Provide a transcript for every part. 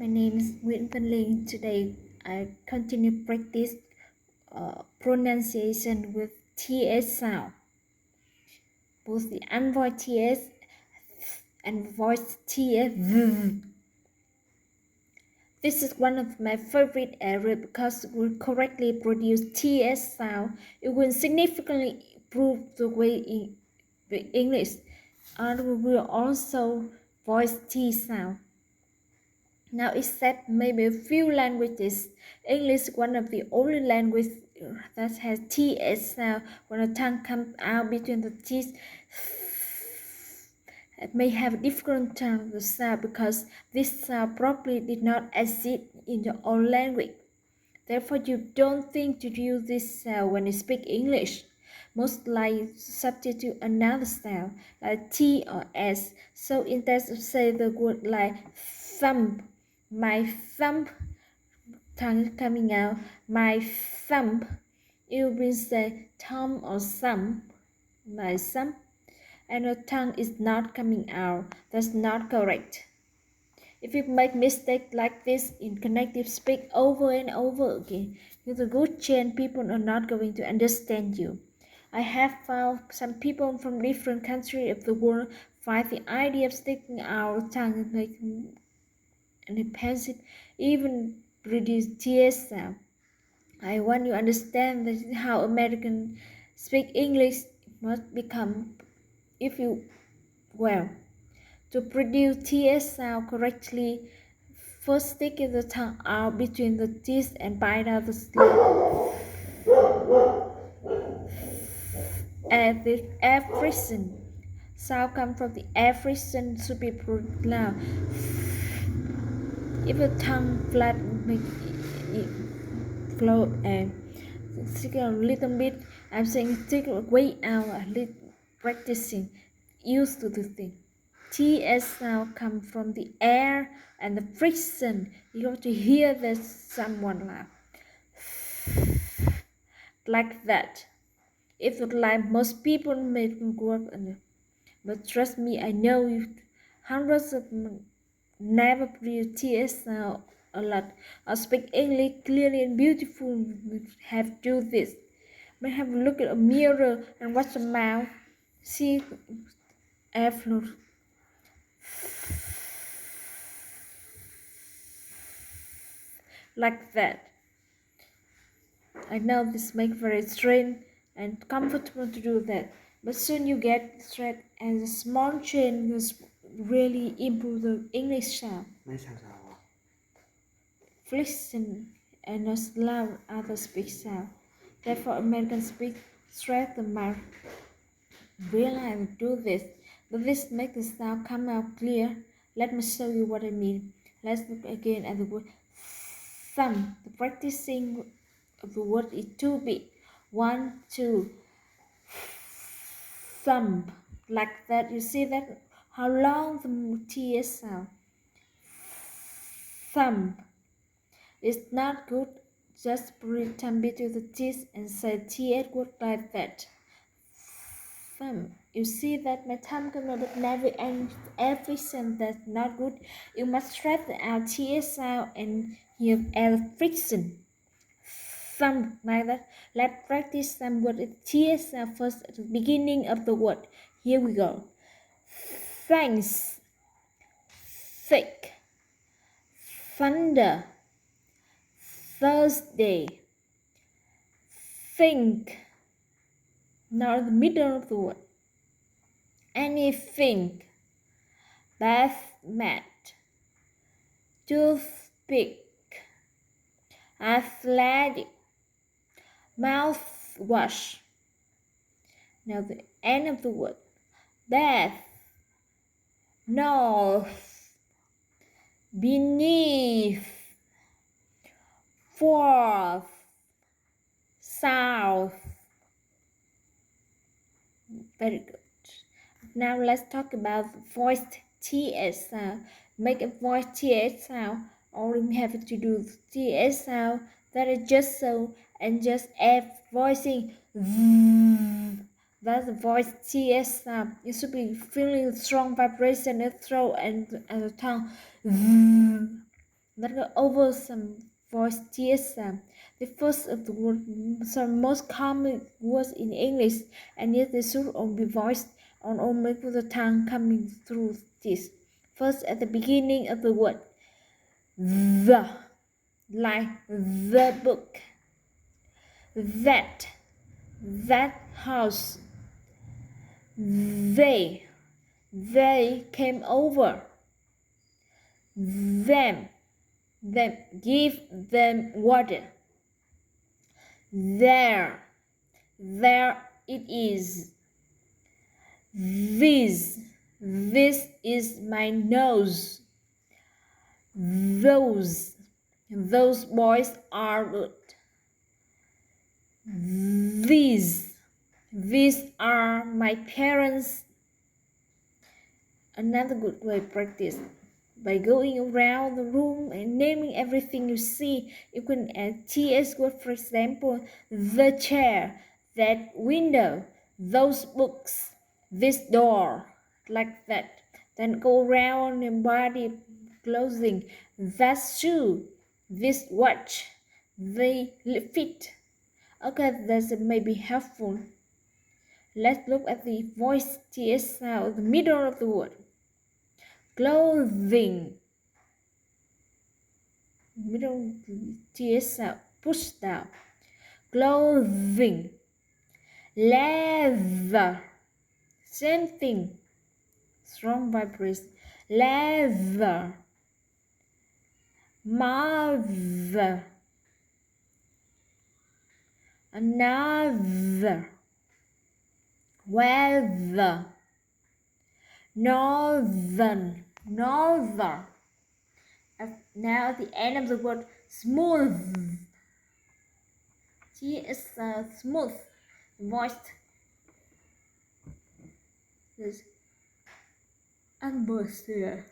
My name is Nguyễn Văn Linh. Today I continue practice pronunciation with TS sound, both the unvoiced TS and voiced TS. This is one of my favorite areas because it will correctly produce TS sound. It will significantly improve the way in the English, and we will also voice T sound. Now, except maybe a few languages, English is one of the only languages that has TS sound when the tongue comes out between the teeth. It may have a different tone of sound because this sound probably did not exist in your own language. Therefore, you don't think to use this sound when you speak English. Most likely substitute another sound like T or S. So instead of say the word like thumb, my thumb, tongue coming out, my thumb, you will say thumb or thumb, my thumb, and your tongue is not coming out. That's not correct. If you make mistakes like this in connective speak over and over again, there's a good chance people are not going to understand you. I have found some people from different countries of the world find the idea of sticking out tongue and impulsive, even produce tears sound. I want you to understand that how Americans speak English must become if you well. To produce TS sound correctly, first stick the tongue out between the teeth and bite out the lip. And the affriction sound comes from the affriction should be pronounced loud. If the tongue flat, make it float and stick a little bit. I'm saying stick way out a little, practicing, used to the thing. TS sound come from the air and the friction. You have to hear that someone laugh like that. If it like most people make work, but trust me, I know you hundreds of never produce TS sound a lot. I speak English clearly and beautiful. Have do this. But have a look at a mirror and watch the mouth. See airflow. Like that. I know this makes very strange and comfortable to do that, but soon you get straight and a small change will really improve the English sound. Flexion and not loud other speak sound. Therefore, Americans speak straight the mouth. Realize do this, but this makes the sound come out clear. Let me show you what I mean. Let's look again at the word thumb. The practicing of the word is too big. 1, 2, thumb. Like that. You see that? How long the T sound? Thumb. It's not good. Just bring thumb between the teeth and say TS word like that. Thumb. You see that my thumb cannot never end every sentence. That's not good. You must stretch out TS sound and you add friction. Thumb like that. Let's practice some word with TS sound first at the beginning of the word. Here we go. Thanks. Thick. Thunder. Thursday. Think. Now in the middle of the word. Anything. Bath mat. Toothpick. Athletic. Mouthwash. Now the end of the word. Bath. North. Beneath. Forth. South. Very good. Now let's talk about voiced TS sound. Make a voiced TS sound. All we have to do TS sound that is just so and just F voicing. That's the voice TS sound. You should be feeling strong vibration in the throat and the tongue. Let's go over some voice TSM. The first of the word, some most common words in English, and yet they should all be voiced on only with the tongue coming through this. First, at the beginning of the word, the, like the book, that house, they came over, them give them water, there it is, this is my nose, those boys are good, these are my parents. Another good way to practice by going around the room and naming everything you see. You can add TS word, for example, the chair, that window, those books, this door, like that. Then go around your body clothing, that shoe, this watch, the fit. Okay, that's maybe helpful. Let's look at the voice TS sound, the middle of the word. Clothing, middle TS sound, push down. Clothing, leather, same thing, strong vibration. Leather, mother, another, weather, northern. Now at the end of the word, smooth. T is smooth, moist. This atmosphere.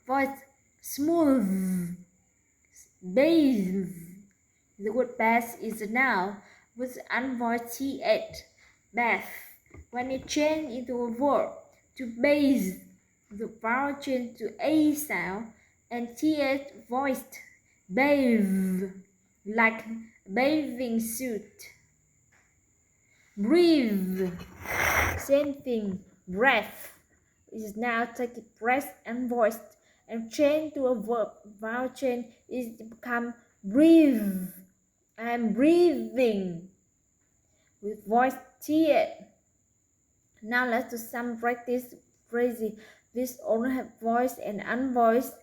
Voice smooth. Bathe. The word bath is a noun with unvoiced th. Bath. When it changes into a verb, to bathe, the vowel change to a sound and th voiced. Bathe, like bathing suit. Breathe, same thing. Breath is now taking breath and voiced and change to a verb. Vowel change is to become breathe. I'm breathing with voice th. Now let's do some practice phrases. This only have voice and unvoiced.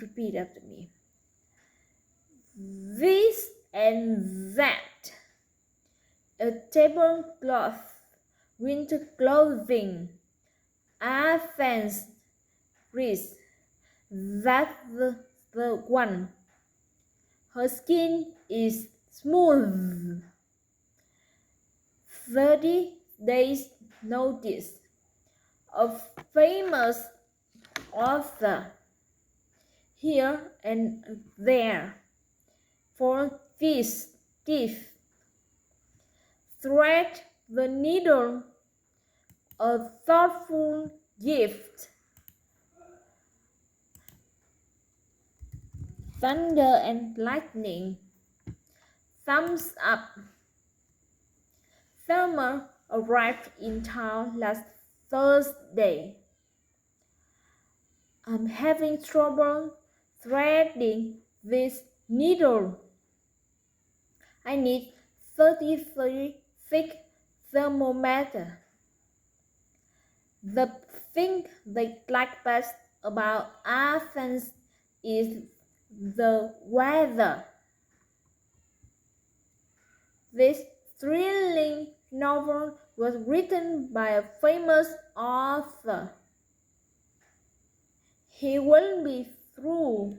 Repeat after me. This and that. A tablecloth, winter clothing, a fence, wreath. That's the one. Her skin is smooth. 30 days notice. A famous author. Here and there. For this teeth. Thread the needle, a thoughtful gift. Thunder and lightning. Thumbs up. Thelma arrived in town last Thursday. I'm having trouble threading this needle. I need 33 thick thermometer. The thing they like best about Athens is the weather. This thrilling novel was written by a famous author. He will be through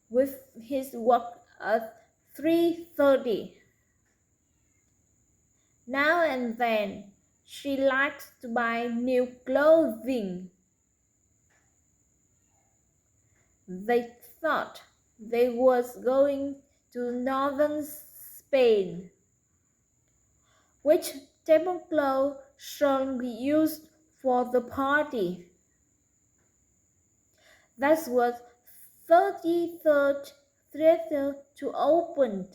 with his work at 3:30. Now and then, she likes to buy new clothing. They thought they was going to northern Spain. Which tablecloth shall be used for the party? That was 33rd theater to open.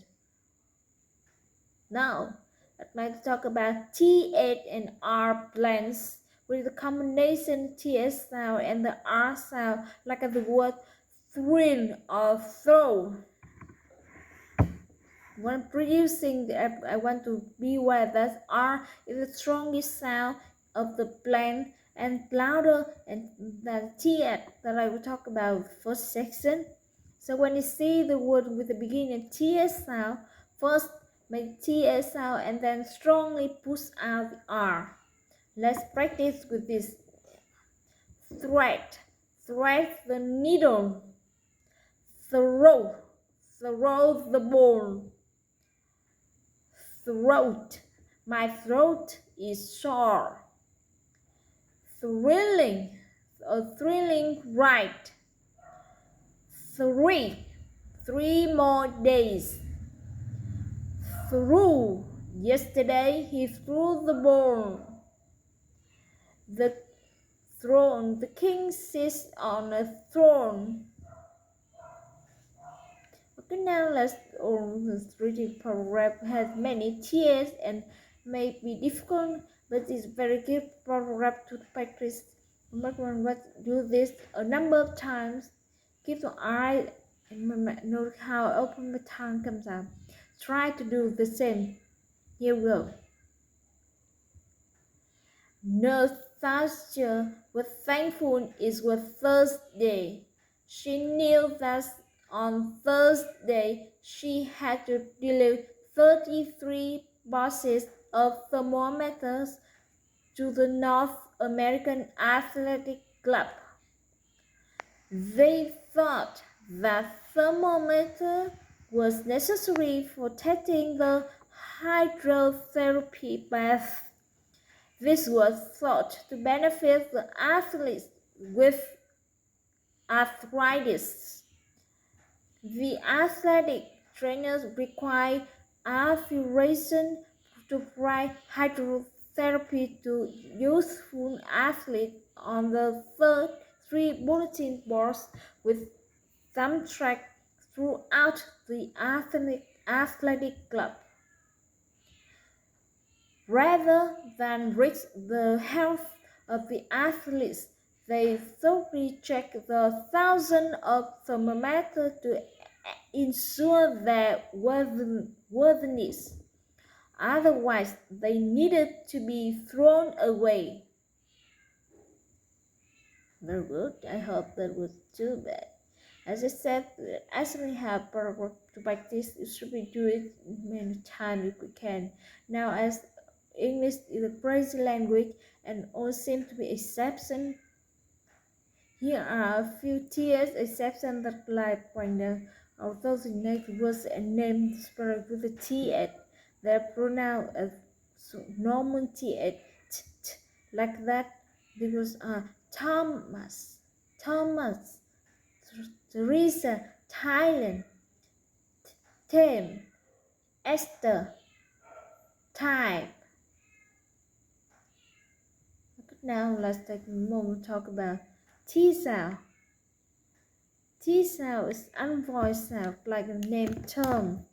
Now, I'd like to talk about T8 and R plants with the combination TS sound and the R sound, like the word thrill or throw. When producing the app, I want to be aware that R is the strongest sound of the plant and louder and than TS that I will talk about first section. So when you see the word with the beginning TS sound, first make TS sound and then strongly push out the R. Let's practice with this. Thread, thread the needle. Throw, throw the ball. Throat, my throat is sore. Thrilling, a thrilling ride. Three more days. Threw, yesterday he threw the ball. The throne, the king sits on a throne. Okay, now let's this reading paragraph has many tears and may be difficult, but it's very good paragraph to practice. Do this a number of times. Keep your eye and note how open the tongue comes out. Try to do the same. Here we go. Nastasia was thankful it was Thursday. She knew that on Thursday she had to deliver 33 boxes of thermometers to the North American Athletic Club. They thought that thermometer was necessary for testing the hydrotherapy bath. This was thought to benefit the athletes with arthritis. The athletic trainers require aspiration to provide hydrotherapy to youthful athletes on the three bulletin boards with thumb track throughout the athletic club. Rather than risk the health of the athletes, they thoroughly checked the thousands of thermometers to ensure their worthiness. Otherwise, they needed to be thrown away. Very good. I hope that was too bad. As I said, as we have paragraph to practice, you should be do it many times if we can. Now, as English is a crazy language and all seem to be exception. Here are a few TS exceptions that like pointer, although the next words and names spelled with a TS. Their pronoun as normal TS, like that. Because Thomas, Teresa, Thailand, Tim, Esther, type. Now let's take a moment to talk about T sound. T sound is unvoiced sound like a name term.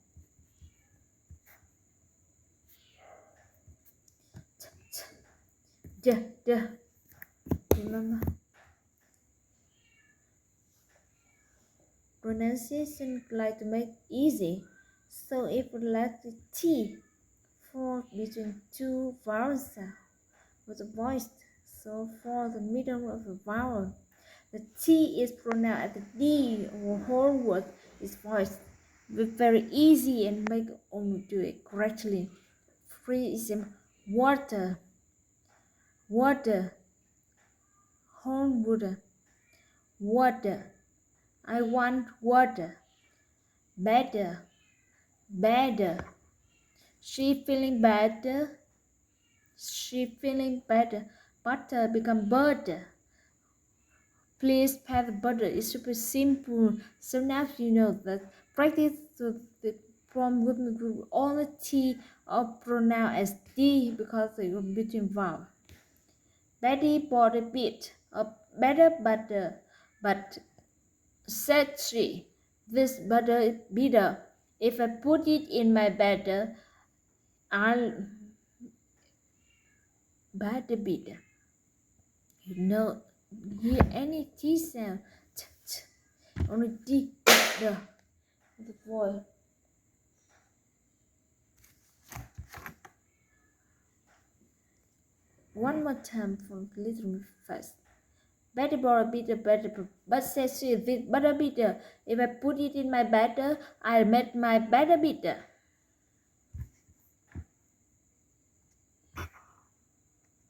Remember? Pronunciation like to make easy. So if we let the T fall between two vowel sounds with a voice, so for the middle of the vowel, the T is pronounced as the D or whole word is voiced. It's very easy and make only do it correctly. For example, water, water, whole water, water. I want water. Better, better. She feeling better. She feeling better. Butter become butter. Please pass the butter. It's super simple. So now you know that practice the from with only T or pronoun as D because they are between vowel. Betty bought a bit of better butter, but Said she, this butter is bitter. If I put it in my batter, I'll batter bitter. You know, hear any T sound. Ch, ch. Only T, the voice. One more time for little fast. Better butter bitter, better. But says she, this butter bitter. If I put it in my batter, I'll make my batter bitter.